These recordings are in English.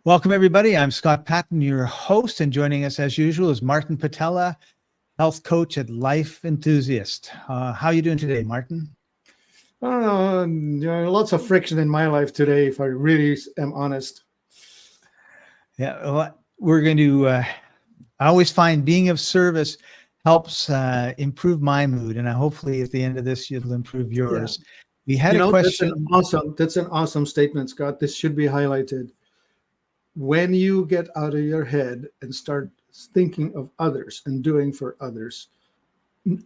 Welcome, everybody. I'm Scott Patton, your host, and joining us as usual is Martin Patella, health coach at Life Enthusiast. How are you doing today, Martin? Lots of friction in my life today, if I really am honest. Yeah, well, we're going to, I always find being of service helps improve my mood, and hopefully at the end of this, you'll improve yours. Yeah. We had a question. That's an awesome statement, Scott. This should be highlighted. When you get out of your head and start thinking of others and doing for others,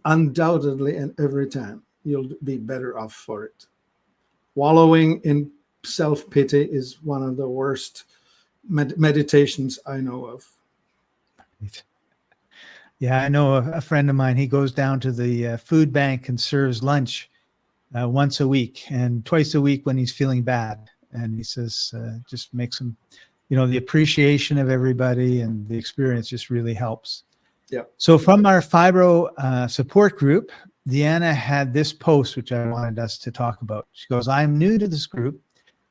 undoubtedly and every time, you'll be better off for it. Wallowing in self-pity is one of the worst meditations I know of. Yeah, I know a friend of mine. He goes down to the food bank and serves lunch once a week and twice a week when he's feeling bad. And he says just makes him, the appreciation of everybody and the experience just really helps. Yeah. So from our Fibro support group, Deanna had this post, which I wanted us to talk about. She goes, I'm new to this group.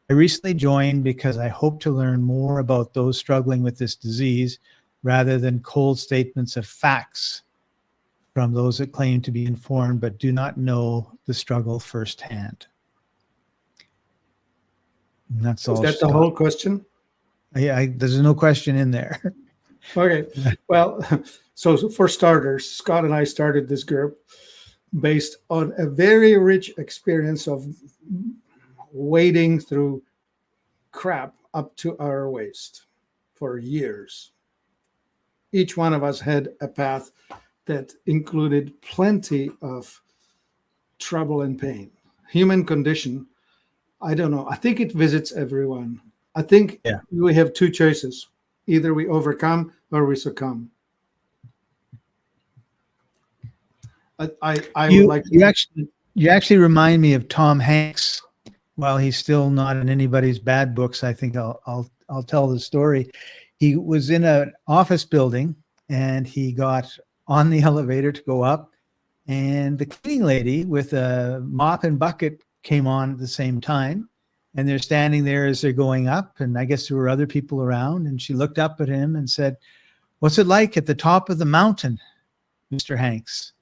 I recently joined because I hope to learn more about those struggling with this disease rather than cold statements of facts from those that claim to be informed but do not know the struggle firsthand. And that's all. Is that the whole question? Yeah, there's no question in there. Okay. Well, so for starters, Scott and I started this group based on a very rich experience of wading through crap up to our waist for years. Each one of us had a path that included plenty of trouble and pain. Human condition, I don't know. I think it visits everyone. I think we have two choices. Either we overcome or we succumb. I would like to... You actually remind me of Tom Hanks. While he's still not in anybody's bad books, I think I'll tell the story. He was in an office building and he got on the elevator to go up, and the cleaning lady with a mop and bucket came on at the same time, and they're standing there as they're going up, and I guess there were other people around, and she looked up at him and said, "What's it like at the top of the mountain, Mr. Hanks?"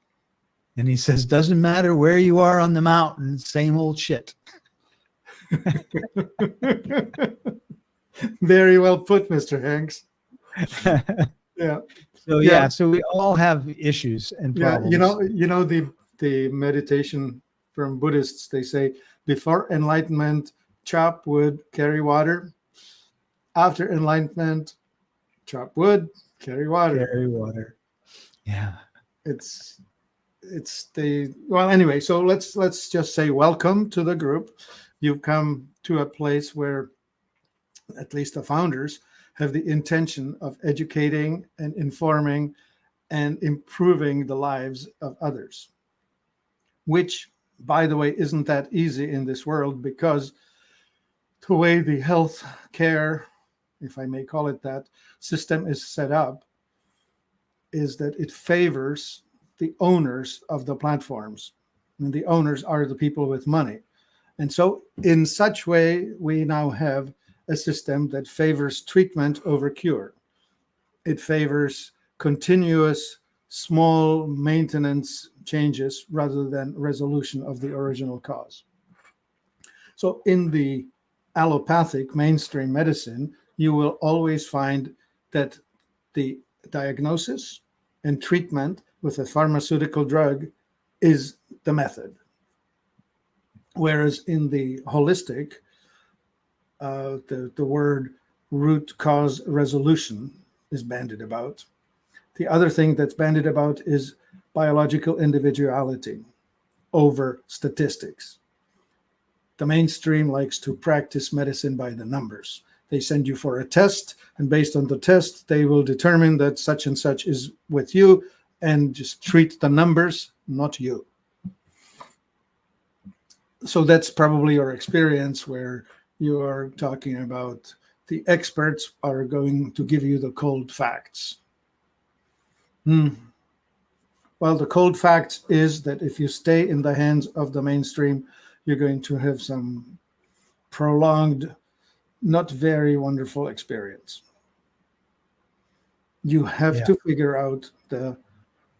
And he says, "Doesn't matter where you are on the mountain, same old shit." Very well put, Mr. Hanks. Yeah. So we all have issues and problems. The meditation from Buddhists, they say before enlightenment, chop wood, carry water. After enlightenment, chop wood, carry water. Carry water. Yeah. Anyway, so let's just say welcome to the group. You've come to a place where at least the founders have the intention of educating and informing and improving the lives of others, which, by the way, isn't that easy in this world, because the way the health care, if I may call it that, system is set up is that it favors the owners of the platforms, and the owners are the people with money. And so in such way, we now have a system that favors treatment over cure. It favors continuous small maintenance changes rather than resolution of the original cause. So in the allopathic mainstream medicine, you will always find that the diagnosis and treatment with a pharmaceutical drug is the method. Whereas in the holistic, the word root cause resolution is bandied about. The other thing that's bandied about is biological individuality over statistics. The mainstream likes to practice medicine by the numbers. They send you for a test, and based on the test, they will determine that such and such is with you and just treat the numbers, not you. So that's probably your experience, where you are talking about the experts are going to give you the cold facts. Well, the cold fact is that if you stay in the hands of the mainstream, you're going to have some prolonged not very wonderful experience. You have Yeah. to figure out the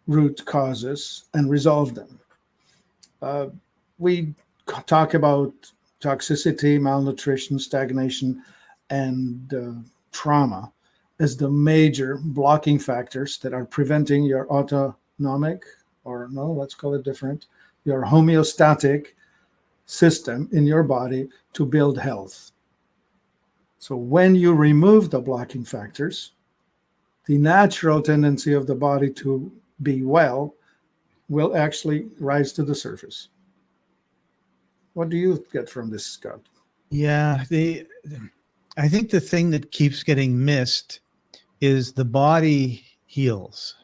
root causes and resolve them. Uh, we talk about toxicity, malnutrition, stagnation, and trauma as the major blocking factors that are preventing your autonomic, or no, let's call it different, your homeostatic system in your body to build health. So when you remove the blocking factors, the natural tendency of the body to be well will actually rise to the surface. What do you get from this, Scott? Yeah. I think the thing that keeps getting missed is the body heals,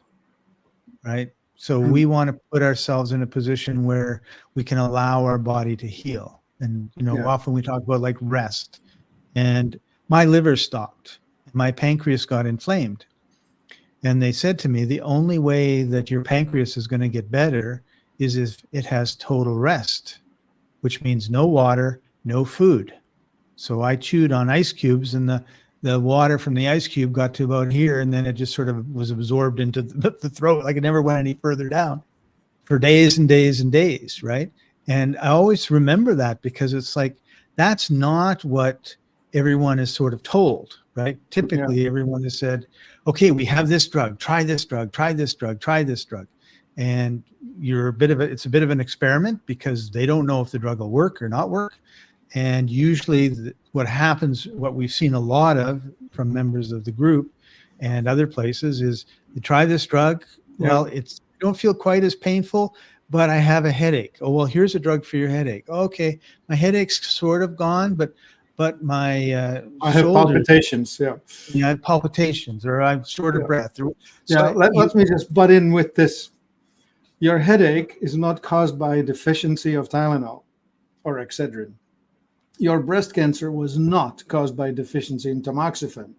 right? So we want to put ourselves in a position where we can allow our body to heal. And, Yeah. often we talk about like rest. And my liver stopped. My pancreas got inflamed. And they said to me, the only way that your pancreas is going to get better is if it has total rest, which means no water, no food. So I chewed on ice cubes, and the water from the ice cube got to about here, and then it just sort of was absorbed into the throat. Like it never went any further down for days and days and days, right? And I always remember that because it's like that's not what everyone is sort of told, right? Typically, everyone has said, "Okay, we have this drug. Try this drug. Try this drug. Try this drug." And it's a bit of an experiment because they don't know if the drug will work or not work. And usually what happens, what we've seen a lot of from members of the group and other places is you try this drug. Well, it's don't feel quite as painful, but I have a headache. Oh, well, here's a drug for your headache. Okay. My headache's sort of gone, but my I have palpitations. Yeah. I have palpitations or I'm short of breath. Let me just butt in with this. Your headache is not caused by a deficiency of Tylenol or Excedrin. Your breast cancer was not caused by deficiency in tamoxifen.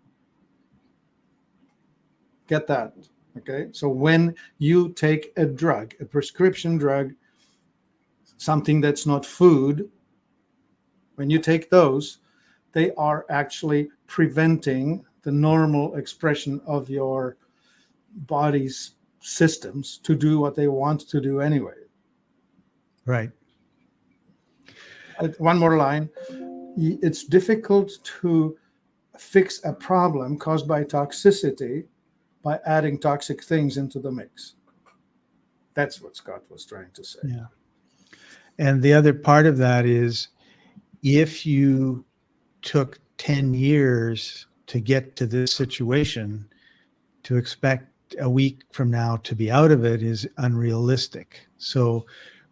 Get that, okay? So when you take a drug, a prescription drug, something that's not food, when you take those, they are actually preventing the normal expression of your body's systems to do what they want to do anyway. Right. One more line. It's difficult to fix a problem caused by toxicity by adding toxic things into the mix. That's what Scott was trying to say. Yeah. And the other part of that is if you took 10 years to get to this situation, to expect a week from now to be out of it is unrealistic. So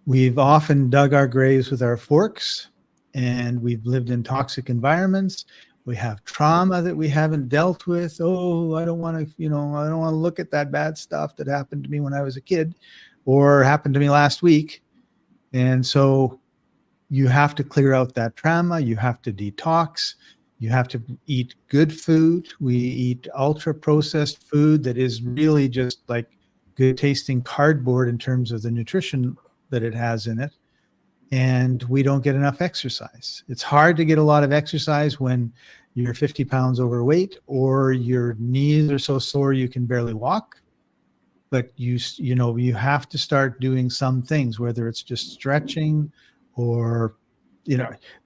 we've often dug our graves with our forks, and we've lived in toxic environments. We have trauma that we haven't dealt with. Oh, I don't want to, I don't want to look at that bad stuff that happened to me when I was a kid or happened to me last week. And so you have to clear out that trauma. You have to detox. You have to eat good food. We eat ultra processed food that is really just like good tasting cardboard in terms of the nutrition that it has in it. And we don't get enough exercise. It's hard to get a lot of exercise when you're 50 pounds overweight or your knees are so sore you can barely walk. But you have to start doing some things, whether it's just stretching or,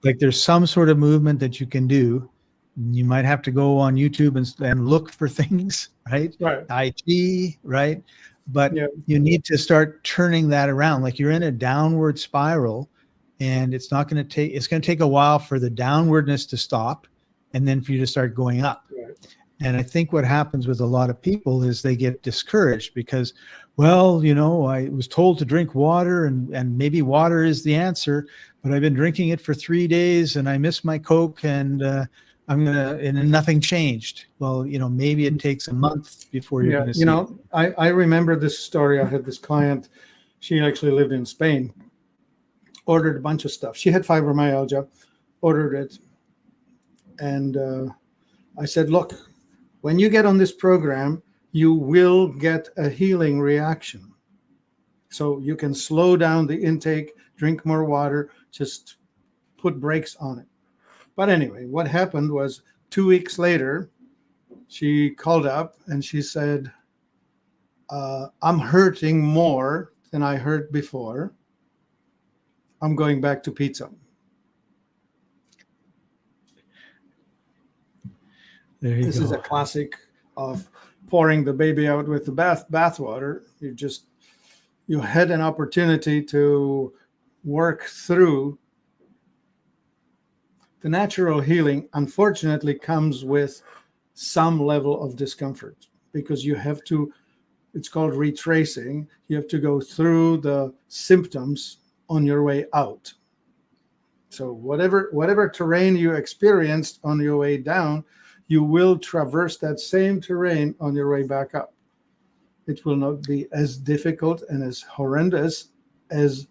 like there's some sort of movement that you can do. You might have to go on YouTube and look for things, right? Right. Tai Chi, right? But Yeah. you need to start turning that around. Like you're in a downward spiral, and it's going to take a while for the downwardness to stop and then for you to start going up. Right. And I think what happens with a lot of people is they get discouraged because, well, I was told to drink water and maybe water is the answer, but I've been drinking it for 3 days and I miss my Coke and and nothing changed. Well, maybe it takes a month before you're going to see it. I remember this story. I had this client. She actually lived in Spain, ordered a bunch of stuff. She had fibromyalgia, ordered it. And I said, look, when you get on this program, you will get a healing reaction. So you can slow down the intake, drink more water, just put brakes on it. But anyway, what happened was 2 weeks later, she called up and she said, I'm hurting more than I hurt before. I'm going back to pizza. There you This go. is a classic of pouring the baby out with the bathwater. You had an opportunity to work through. The natural healing, unfortunately, comes with some level of discomfort because you have to, it's called retracing. You have to go through the symptoms on your way out. So whatever terrain you experienced on your way down, you will traverse that same terrain on your way back up. It will not be as difficult and as horrendous as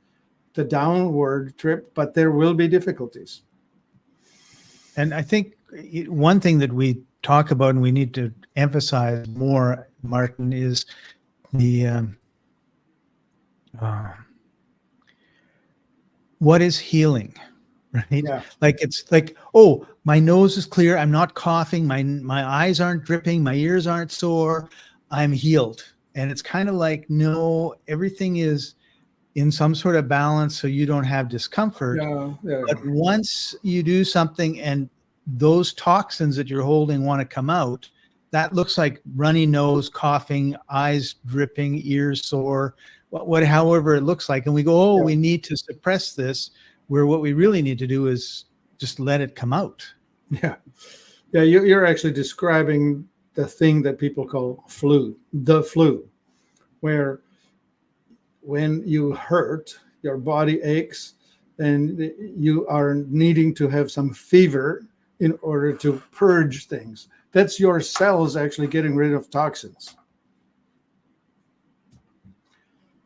the downward trip, but there will be difficulties. And I think one thing that we talk about and we need to emphasize more, Martin, is the what is healing, right? Yeah. Like it's like, oh, my nose is clear. I'm not coughing. My eyes aren't dripping. My ears aren't sore. I'm healed. And it's kind of like, no, everything is in some sort of balance so you don't have discomfort. Yeah. But once you do something and those toxins that you're holding want to come out, that looks like runny nose, coughing, eyes dripping, ears sore, however it looks like. And we go, oh, we need to suppress this, where what we really need to do is just let it come out. Yeah. Yeah. You're actually describing the thing that people call the flu, where when you hurt, your body aches and you are needing to have some fever in order to purge things. That's your cells actually getting rid of toxins.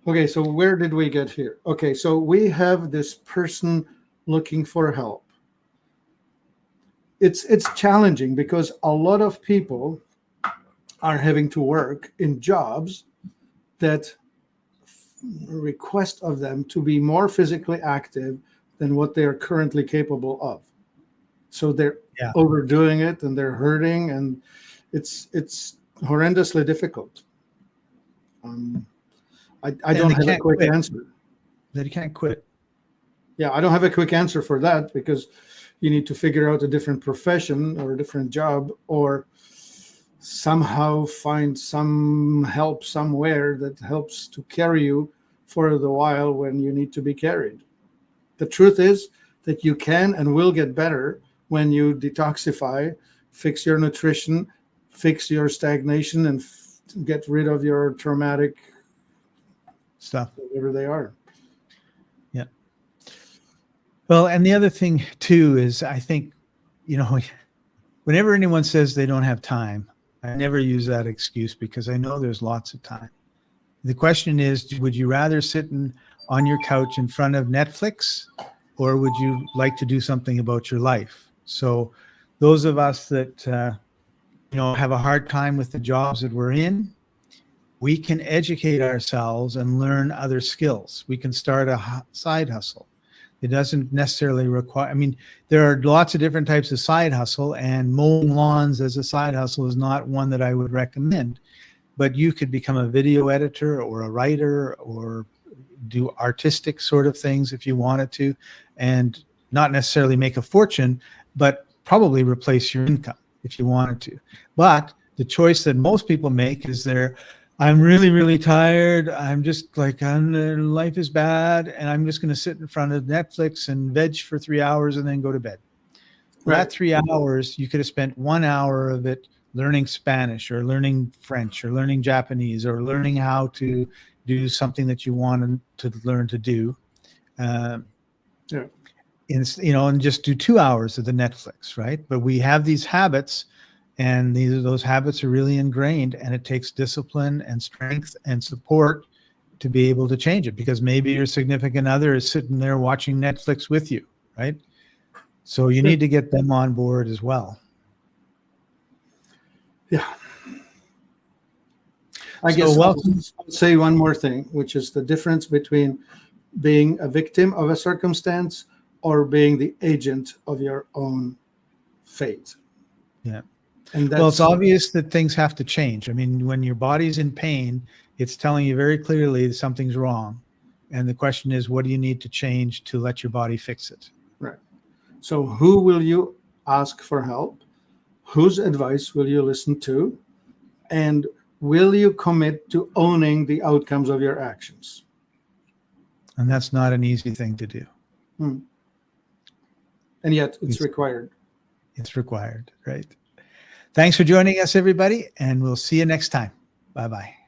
Okay, so where did we get here? Okay, so we have this person looking for help. It's challenging because a lot of people are having to work in jobs that request of them to be more physically active than what they are currently capable of. So they're overdoing it and they're hurting, and it's horrendously difficult. I don't have a quick answer. That you can't quit. Yeah, I don't have a quick answer for that because you need to figure out a different profession or a different job, or somehow find some help somewhere that helps to carry you for the while when you need to be carried. The truth is that you can and will get better when you detoxify, fix your nutrition, fix your stagnation, and get rid of your traumatic stuff, whatever they are. Yeah. Well, and the other thing too is, I think, whenever anyone says they don't have time, I never use that excuse because I know there's lots of time. The question is, would you rather sit on your couch in front of Netflix, or would you like to do something about your life? So those of us that, have a hard time with the jobs that we're in, we can educate ourselves and learn other skills. We can start a side hustle. It doesn't necessarily require, there are lots of different types of side hustle, and mowing lawns as a side hustle is not one that I would recommend. But you could become a video editor or a writer or do artistic sort of things if you wanted to, and not necessarily make a fortune, but probably replace your income if you wanted to. But the choice that most people make is I'm really, really tired. I'm just like, life is bad, and I'm just going to sit in front of Netflix and veg for 3 hours and then go to bed. Well, that 3 hours, you could have spent 1 hour of it learning Spanish or learning French or learning Japanese or learning how to do something that you wanted to learn to do. And just do 2 hours of the Netflix, right? But we have these habits, and those habits are really ingrained, and it takes discipline and strength and support to be able to change it, because maybe your significant other is sitting there watching Netflix with you, right? So you need to get them on board as well. Yeah. I guess I'll say one more thing, which is the difference between being a victim of a circumstance or being the agent of your own fate. Yeah. And Well, it's that's obvious that things have to change. I mean, when your body's in pain, it's telling you very clearly that something's wrong. And the question is, what do you need to change to let your body fix it? right. So who will you ask for help? Whose advice will you listen to? And will you commit to owning the outcomes of your actions? And that's not an easy thing to do. And yet it's required. It's required, right? Thanks for joining us, everybody, and we'll see you next time. Bye-bye.